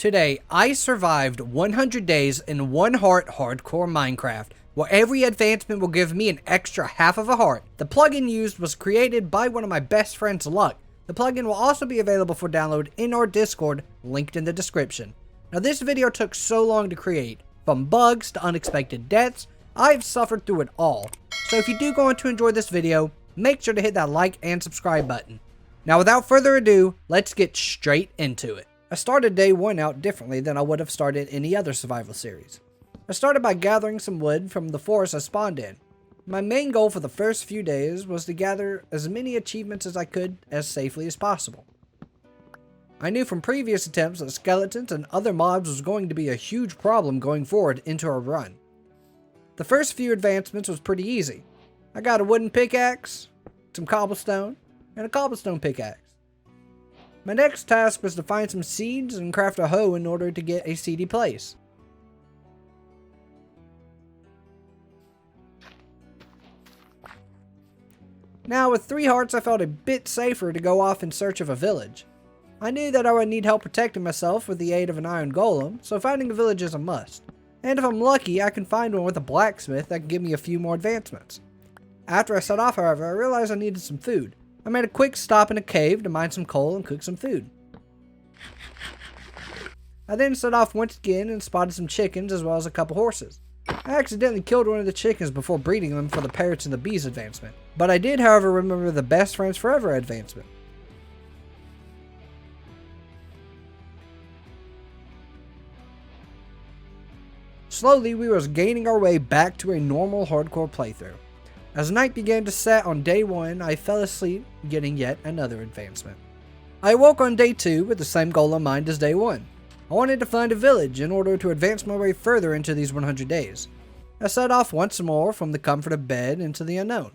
Today, I survived 100 days in one heart hardcore Minecraft, where every advancement will give me an extra half of a heart. The plugin used was created by one of my best friends, Luck. The plugin will also be available for download in our Discord, linked in the description. Now this video took so long to create. From bugs to unexpected deaths, I've suffered through it all. So if you do go on to enjoy this video, make sure to hit that like and subscribe button. Now without further ado, let's get straight into it. I started day 1 out differently than I would have started any other survival series. I started by gathering some wood from the forest I spawned in. My main goal for the first few days was to gather as many achievements as I could as safely as possible. I knew from previous attempts that skeletons and other mobs was going to be a huge problem going forward into our run. The first few advancements was pretty easy. I got a wooden pickaxe, some cobblestone, and a cobblestone pickaxe. My next task was to find some seeds and craft a hoe in order to get a seedy place. Now with 3 hearts I felt a bit safer to go off in search of a village. I knew that I would need help protecting myself with the aid of an iron golem, so finding a village is a must. And if I'm lucky, I can find one with a blacksmith that can give me a few more advancements. After I set off, however, I realized I needed some food. I made a quick stop in a cave to mine some coal and cook some food. I then set off once again and spotted some chickens as well as a couple horses. I accidentally killed one of the chickens before breeding them for the parrots and the bees advancement. But I did, however, remember the best friends forever advancement. Slowly, we was gaining our way back to a normal hardcore playthrough. As night began to set on day 1, I fell asleep, getting yet another advancement. I awoke on day 2 with the same goal in mind as day 1. I wanted to find a village in order to advance my way further into these 100 days. I set off once more from the comfort of bed into the unknown.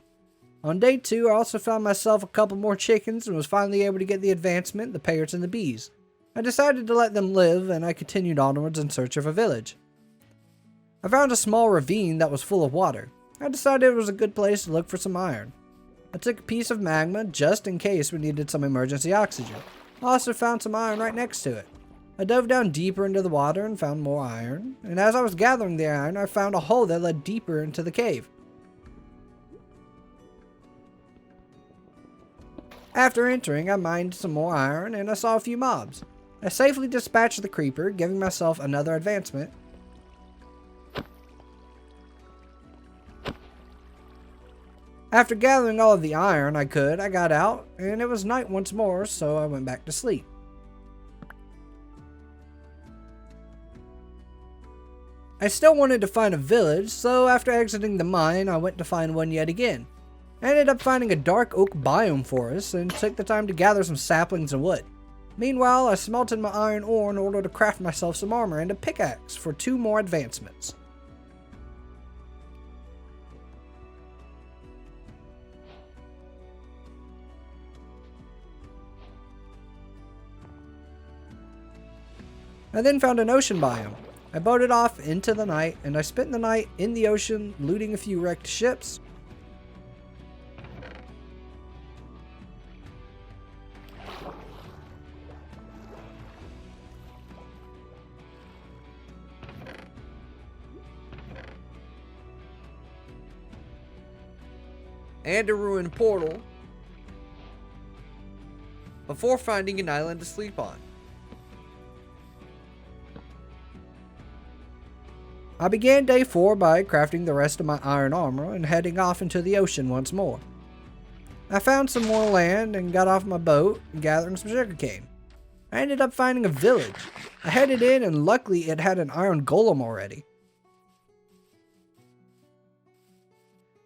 On day 2, I also found myself a couple more chickens and was finally able to get the advancement, the parrots and the bees. I decided to let them live and I continued onwards in search of a village. I found a small ravine that was full of water. I decided it was a good place to look for some iron. I took a piece of magma just in case we needed some emergency oxygen. I also found some iron right next to it. I dove down deeper into the water and found more iron, and as I was gathering the iron, I found a hole that led deeper into the cave. After entering, I mined some more iron and I saw a few mobs. I safely dispatched the creeper, giving myself another advancement. After gathering all of the iron I could, I got out, and it was night once more, so I went back to sleep. I still wanted to find a village, so after exiting the mine, I went to find one yet again. I ended up finding a dark oak biome forest, and took the time to gather some saplings and wood. Meanwhile, I smelted my iron ore in order to craft myself some armor and a pickaxe for 2 more advancements. I then found an ocean biome. I boated off into the night, and I spent the night in the ocean looting a few wrecked ships. And a ruined portal before finding an island to sleep on. I began day 4 by crafting the rest of my iron armor and heading off into the ocean once more. I found some more land and got off my boat gathering some sugarcane. I ended up finding a village. I headed in and luckily it had an iron golem already.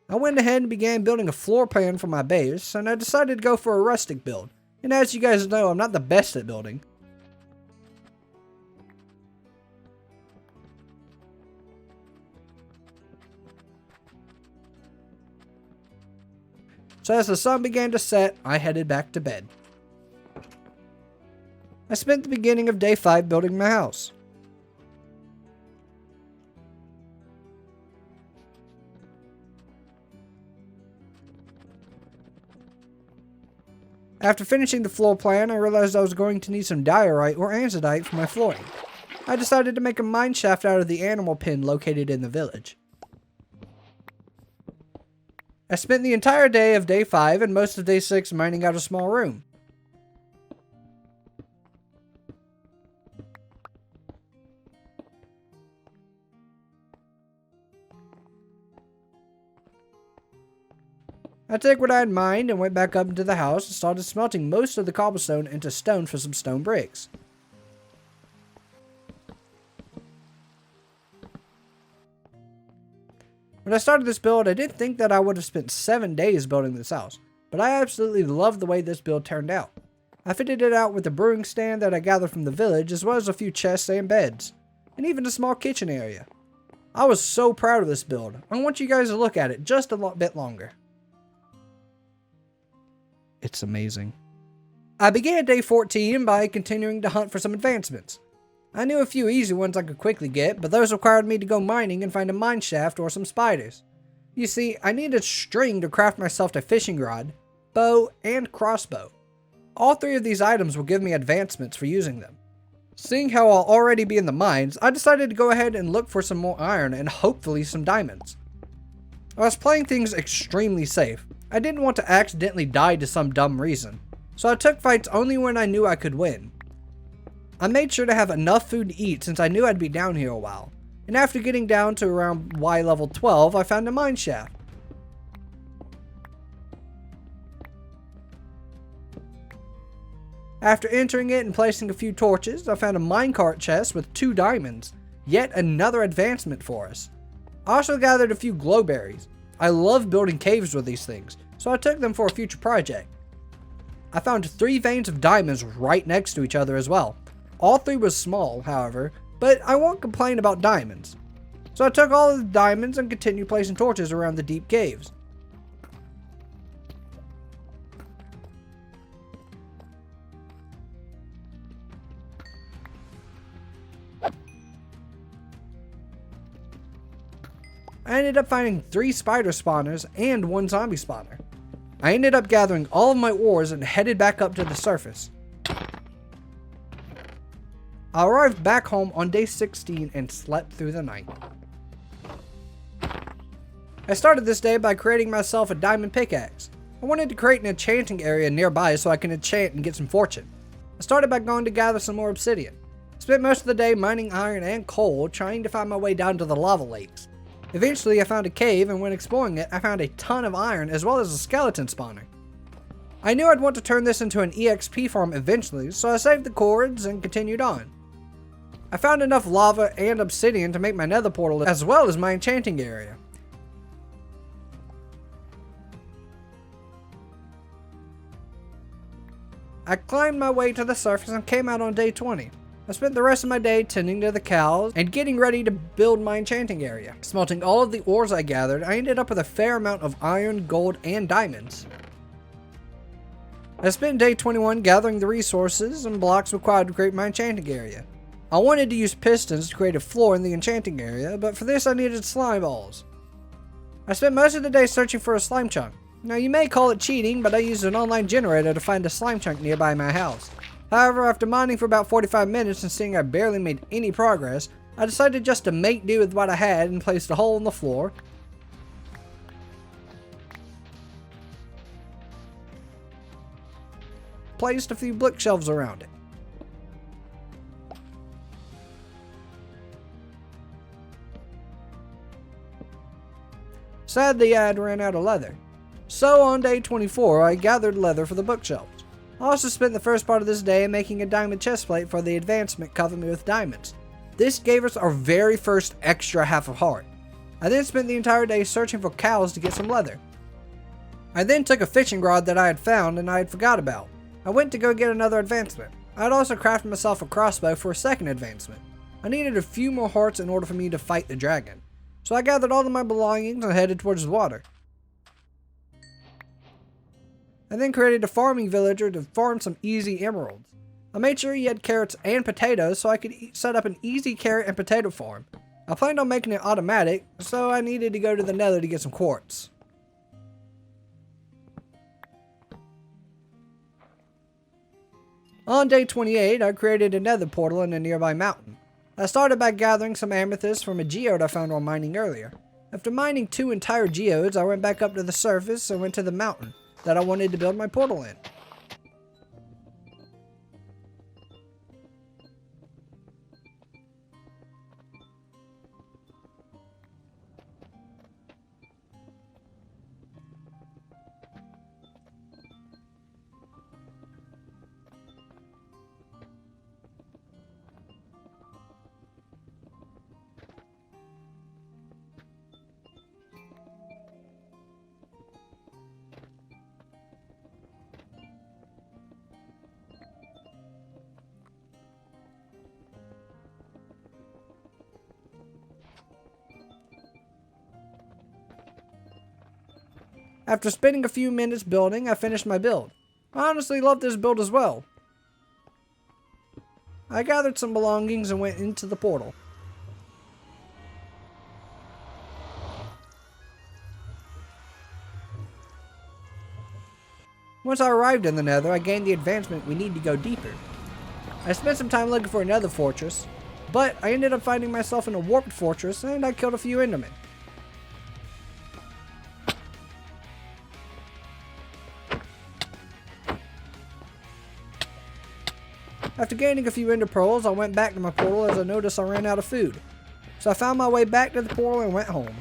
I went ahead and began building a floor plan for my base, and I decided to go for a rustic build. And as you guys know, I'm not the best at building. So as the sun began to set, I headed back to bed. I spent the beginning of day 5 building my house. After finishing the floor plan, I realized I was going to need some diorite or andesite for my flooring. I decided to make a mine shaft out of the animal pen located in the village. I spent the entire day of day 5 and most of day 6 mining out a small room. I took what I had mined and went back up into the house and started smelting most of the cobblestone into stone for some stone bricks. When I started this build, I didn't think that I would have spent 7 days building this house, but I absolutely loved the way this build turned out. I fitted it out with a brewing stand that I gathered from the village, as well as a few chests and beds, and even a small kitchen area. I was so proud of this build. I want you guys to look at it just a bit longer. It's amazing. I began day 14 by continuing to hunt for some advancements. I knew a few easy ones I could quickly get, but those required me to go mining and find a mine shaft or some spiders. You see, I needed string to craft myself a fishing rod, bow, and crossbow. All 3 of these items will give me advancements for using them. Seeing how I'll already be in the mines, I decided to go ahead and look for some more iron and hopefully some diamonds. I was playing things extremely safe. I didn't want to accidentally die to some dumb reason, so I took fights only when I knew I could win. I made sure to have enough food to eat since I knew I'd be down here a while, and after getting down to around Y level 12, I found a mine shaft. After entering it and placing a few torches, I found a minecart chest with 2 diamonds, yet another advancement for us. I also gathered a few glowberries. I love building caves with these things, so I took them for a future project. I found 3 veins of diamonds right next to each other as well. All 3 was small, however, but I won't complain about diamonds. So I took all of the diamonds and continued placing torches around the deep caves. I ended up finding 3 spider spawners and 1 zombie spawner. I ended up gathering all of my ores and headed back up to the surface. I arrived back home on day 16 and slept through the night. I started this day by creating myself a diamond pickaxe. I wanted to create an enchanting area nearby so I can enchant and get some fortune. I started by going to gather some more obsidian. Spent most of the day mining iron and coal, trying to find my way down to the lava lakes. Eventually I found a cave, and when exploring it, I found a ton of iron as well as a skeleton spawner. I knew I'd want to turn this into an EXP farm eventually, so I saved the cords and continued on. I found enough lava and obsidian to make my nether portal as well as my enchanting area. I climbed my way to the surface and came out on day 20. I spent the rest of my day tending to the cows and getting ready to build my enchanting area. Smelting all of the ores I gathered, I ended up with a fair amount of iron, gold, and diamonds. I spent day 21 gathering the resources and blocks required to create my enchanting area. I wanted to use pistons to create a floor in the enchanting area, but for this I needed slime balls. I spent most of the day searching for a slime chunk. Now you may call it cheating, but I used an online generator to find a slime chunk nearby my house. However, after mining for about 45 minutes and seeing I barely made any progress, I decided just to make do with what I had and placed a hole in the floor. Placed a few bookshelves around it. Sadly, I had ran out of leather. So on day 24, I gathered leather for the bookshelves. I also spent the first part of this day making a diamond chestplate for the advancement Cover Me With Diamonds. This gave us our very first extra half of heart. I then spent the entire day searching for cows to get some leather. I then took a fishing rod that I had found and I had forgot about. I went to go get another advancement. I had also crafted myself a crossbow for a second advancement. I needed a few more hearts in order for me to fight the dragon. So I gathered all of my belongings and headed towards the water. I then created a farming villager to farm some easy emeralds. I made sure he had carrots and potatoes so I could set up an easy carrot and potato farm. I planned on making it automatic, so I needed to go to the nether to get some quartz. On day 28, I created a nether portal in a nearby mountain. I started by gathering some amethyst from a geode I found while mining earlier. After mining 2 entire geodes, I went back up to the surface and went to the mountain that I wanted to build my portal in. After spending a few minutes building, I finished my build. I honestly love this build as well. I gathered some belongings and went into the portal. Once I arrived in the Nether, I gained the advancement we need to go deeper. I spent some time looking for another fortress, but I ended up finding myself in a warped fortress and I killed a few endermen. After gaining a few ender pearls, I went back to my portal as I noticed I ran out of food. So I found my way back to the portal and went home.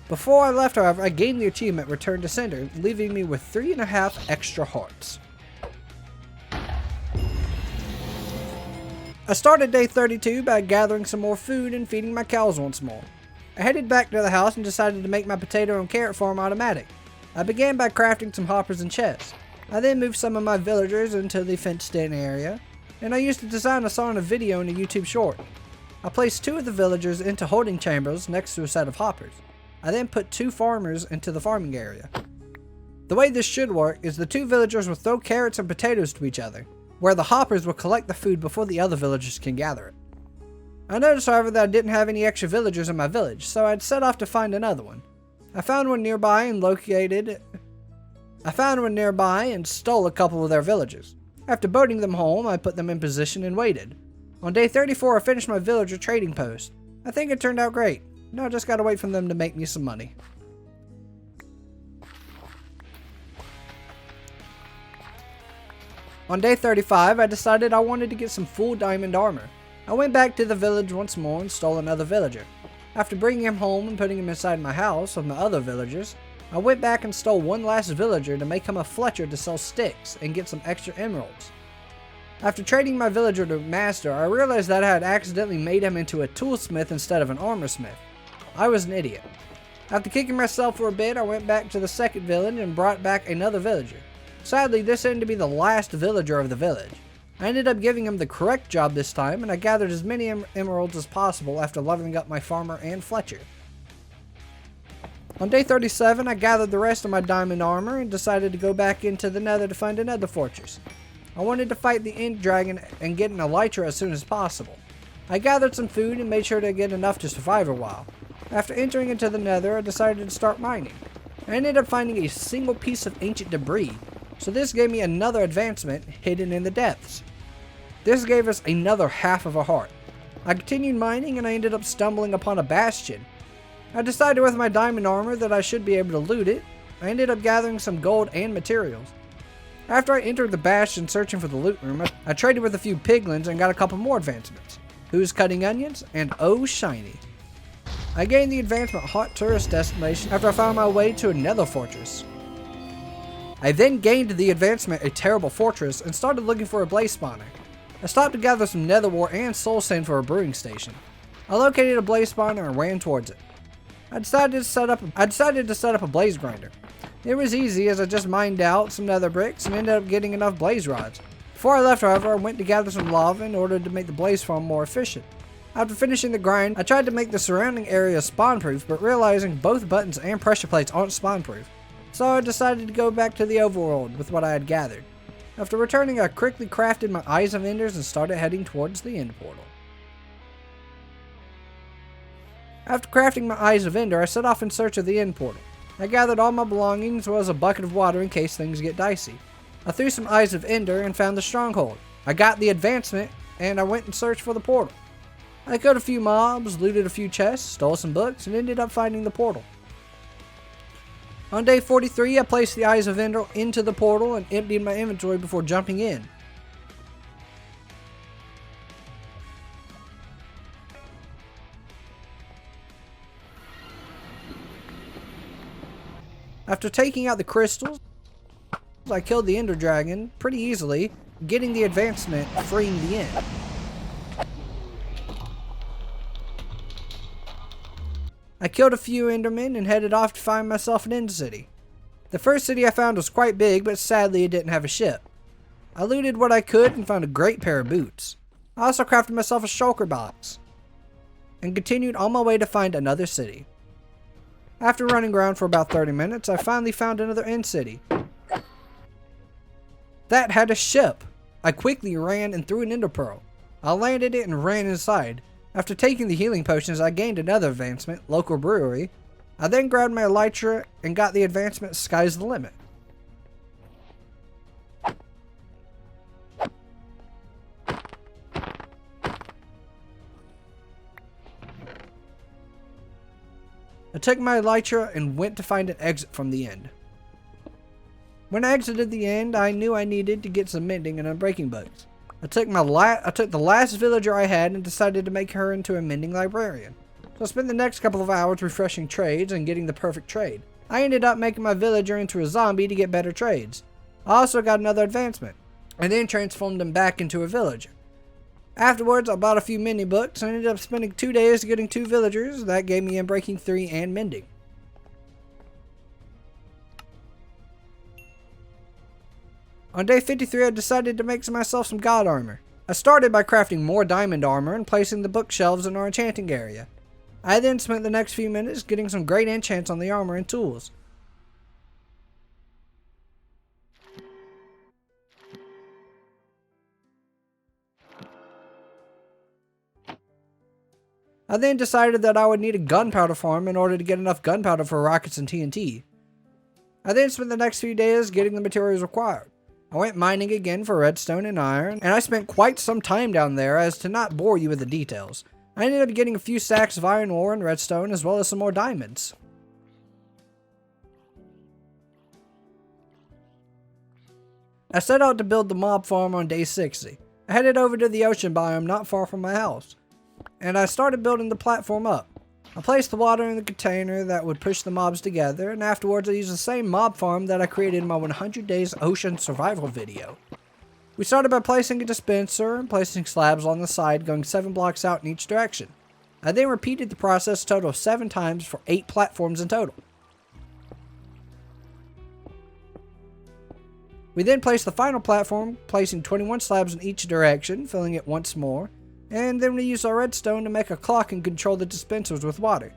Before I left, however, I gained the achievement Return to Sender, leaving me with 3.5 extra hearts. I started day 32 by gathering some more food and feeding my cows once more. I headed back to the house and decided to make my potato and carrot farm automatic. I began by crafting some hoppers and chests. I then moved some of my villagers into the fenced-in area, and I used a design I saw in a video in a YouTube short. I placed 2 of the villagers into holding chambers next to a set of hoppers. I then put 2 farmers into the farming area. The way this should work is the 2 villagers will throw carrots and potatoes to each other, where the hoppers will collect the food before the other villagers can gather it. I noticed, however, that I didn't have any extra villagers in my village, so I'd set off to find another one. I found one nearby and stole a couple of their villagers. After boating them home, I put them in position and waited. On day 34, I finished my villager trading post. I think it turned out great. Now I just gotta wait for them to make me some money. On day 35, I decided I wanted to get some full diamond armor. I went back to the village once more and stole another villager. After bringing him home and putting him inside my house with my other villagers, I went back and stole one last villager to make him a fletcher to sell sticks and get some extra emeralds. After trading my villager to master, I realized that I had accidentally made him into a toolsmith instead of an armor smith. I was an idiot. After kicking myself for a bit, I went back to the second village and brought back another villager. Sadly, this ended to be the last villager of the village. I ended up giving him the correct job this time, and I gathered as many emeralds as possible after leveling up my farmer and fletcher. On day 37, I gathered the rest of my diamond armor and decided to go back into the Nether to find another fortress. I wanted to fight the End Dragon and get an elytra as soon as possible. I gathered some food and made sure to get enough to survive a while. After entering into the Nether, I decided to start mining. I ended up finding a single piece of ancient debris, so this gave me another advancement hidden in the depths. This gave us another half of a heart. I continued mining and I ended up stumbling upon a bastion. I decided with my diamond armor that I should be able to loot it. I ended up gathering some gold and materials. After I entered the bastion searching for the loot room, I traded with a few piglins and got a couple more advancements. Who's Cutting Onions and Oh Shiny. I gained the advancement Hot Tourist Destination after I found my way to another fortress. I then gained the advancement A Terrible Fortress and started looking for a blaze spawner. I stopped to gather some nether wart and soul sand for a brewing station. I located a blaze spawner and ran towards it. I decided to set up a blaze grinder. It was easy as I just mined out some nether bricks and ended up getting enough blaze rods. Before I left, however, I went to gather some lava in order to make the blaze farm more efficient. After finishing the grind, I tried to make the surrounding area spawn-proof, but realizing both buttons and pressure plates aren't spawn-proof. So I decided to go back to the overworld with what I had gathered. After returning, I quickly crafted my Eyes of Enders and started heading towards the end portal. After crafting my Eyes of Ender, I set off in search of the end portal. I gathered all my belongings as well as a bucket of water in case things get dicey. I threw some Eyes of Ender and found the stronghold. I got the advancement and I went and searched for the portal. I killed a few mobs, looted a few chests, stole some books, and ended up finding the portal. On day 43, I placed the Eyes of Ender into the portal and emptied my inventory before jumping in. After taking out the crystals, I killed the Ender Dragon pretty easily, getting the advancement, freeing the end. I killed a few Endermen and headed off to find myself an End City. The first city I found was quite big, but sadly it didn't have a ship. I looted what I could and found a great pair of boots. I also crafted myself a shulker box and continued on my way to find another city. After running around for about 30 minutes, I finally found another End City. That had a ship. I quickly ran and threw an Ender Pearl. I landed it and ran inside. After taking the healing potions, I gained another advancement, Local Brewery. I then grabbed my elytra and got the advancement, Sky's the Limit. I took my elytra and went to find an exit from the end. When I exited the end, I knew I needed to get some mending and unbreaking books. I took the last villager I had and decided to make her into a mending librarian. So I spent the next couple of hours refreshing trades and getting the perfect trade. I ended up making my villager into a zombie to get better trades. I also got another advancement, and then transformed him back into a villager. Afterwards, I bought a few mini books and ended up spending 2 days getting 2 villagers. That gave me Unbreaking 3 and Mending. On day 53, I decided to make myself some god armor. I started by crafting more diamond armor and placing the bookshelves in our enchanting area. I then spent the next few minutes getting some great enchants on the armor and tools. I then decided that I would need a gunpowder farm in order to get enough gunpowder for rockets and TNT. I then spent the next few days getting the materials required. I went mining again for redstone and iron, and I spent quite some time down there as to not bore you with the details. I ended up getting a few sacks of iron ore and redstone as well as some more diamonds. I set out to build the mob farm on day 60. I headed over to the ocean biome not far from my house, and I started building the platform up. I placed the water in the container that would push the mobs together, and afterwards I used the same mob farm that I created in my 100 Days Ocean Survival video. We started by placing a dispenser and placing slabs on the side going 7 blocks out in each direction. I then repeated the process a total of 7 times for 8 platforms in total. We then placed the final platform, placing 21 slabs in each direction, filling it once more. And then we used our redstone to make a clock and control the dispensers with water.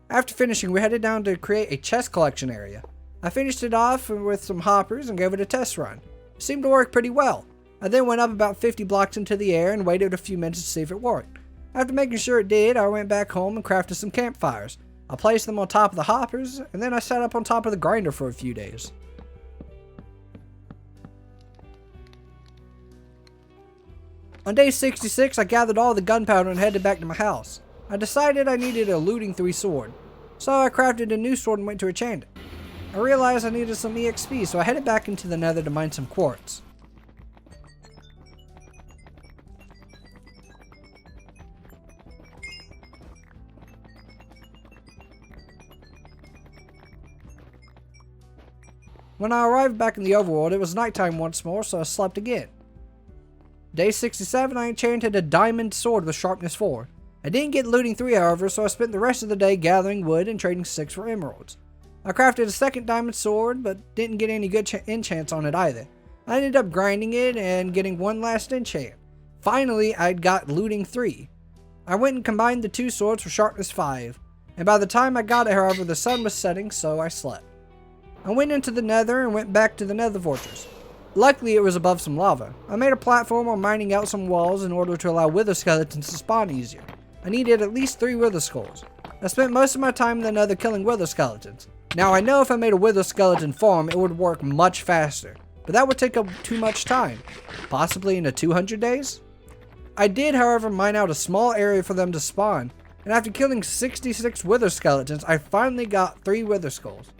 After finishing, we headed down to create a chest collection area. I finished it off with some hoppers and gave it a test run. It seemed to work pretty well. I then went up about 50 blocks into the air and waited a few minutes to see if it worked. After making sure it did, I went back home and crafted some campfires. I placed them on top of the hoppers, and then I sat up on top of the grinder for a few days. On day 66, I gathered all the gunpowder and headed back to my house. I decided I needed a looting 3 sword, so I crafted a new sword and went to enchant it. I realized I needed some EXP, so I headed back into the nether to mine some quartz. When I arrived back in the overworld, it was nighttime once more, so I slept again. Day 67, I enchanted a diamond sword with sharpness 4. I didn't get looting 3 however, so I spent the rest of the day gathering wood and trading 6 for emeralds. I crafted a second diamond sword, but didn't get any good enchants on it either. I ended up grinding it and getting one last enchant. Finally, I got looting 3. I went and combined the 2 swords for sharpness 5, and by the time I got it however, the sun was setting, so I slept. I went into the nether and went back to the nether fortress. Luckily, it was above some lava. I made a platform while mining out some walls in order to allow wither skeletons to spawn easier. I needed at least 3 wither skulls. I spent most of my time in the nether killing wither skeletons. Now I know if I made a wither skeleton farm, it would work much faster. but that would take up too much time, possibly into 200 days? I did, however, mine out a small area for them to spawn, and after killing 66 wither skeletons, I finally got 3 wither skulls.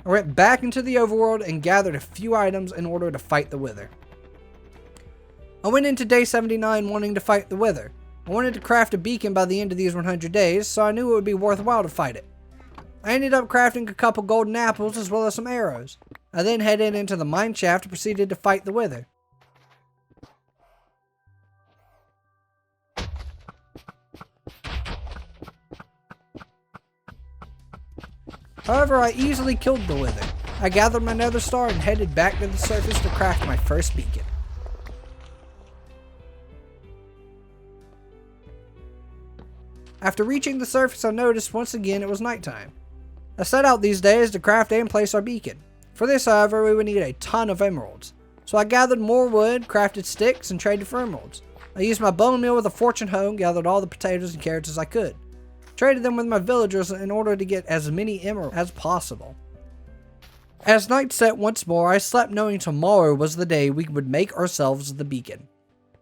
I went back into the overworld and gathered a few items in order to fight the wither. I went into day 79 wanting to fight the wither. I wanted to craft a beacon by the end of these 100 days, so I knew it would be worthwhile to fight it. I ended up crafting a couple golden apples as well as some arrows. I then headed into the mine shaft and proceeded to fight the wither. However, I easily killed the wither. I gathered my nether star and headed back to the surface to craft my first beacon. After reaching the surface, I noticed once again it was nighttime. I set out these days to craft and place our beacon. For this, however, we would need a ton of emeralds. So I gathered more wood, crafted sticks, and traded for emeralds. I used my bone meal with a fortune hoe and gathered all the potatoes and carrots as I could. Traded them with my villagers in order to get as many emeralds as possible. As night set once more, I slept knowing tomorrow was the day we would make ourselves the beacon.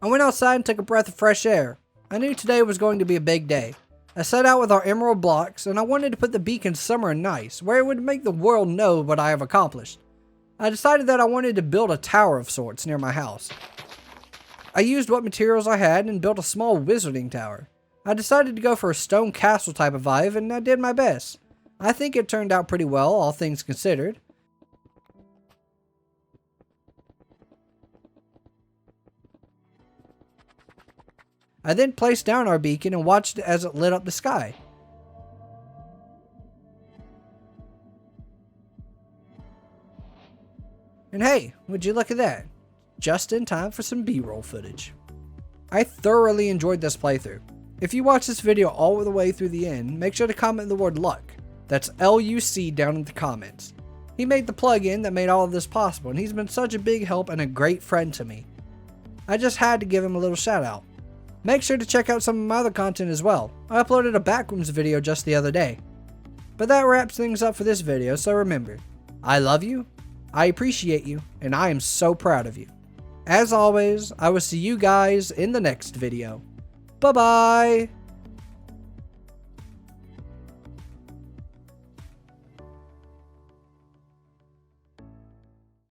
I went outside and took a breath of fresh air. I knew today was going to be a big day. I set out with our emerald blocks, and I wanted to put the beacon somewhere nice, where it would make the world know what I have accomplished. I decided that I wanted to build a tower of sorts near my house. I used what materials I had and built a small wizarding tower. I decided to go for a stone castle type of vibe, and I did my best. I think it turned out pretty well, all things considered. I then placed down our beacon and watched it as it lit up the sky. And hey, would you look at that? Just in time for some B-roll footage. I thoroughly enjoyed this playthrough. If you watch this video all the way through the end, make sure to comment the word luck. That's L-U-C down in the comments. He made the plugin that made all of this possible, and he's been such a big help and a great friend to me. I just had to give him a little shout out. Make sure to check out some of my other content as well. I uploaded a backrooms video just the other day. But that wraps things up for this video, so remember, I love you, I appreciate you, and I am so proud of you. As always, I will see you guys in the next video. Bye-bye!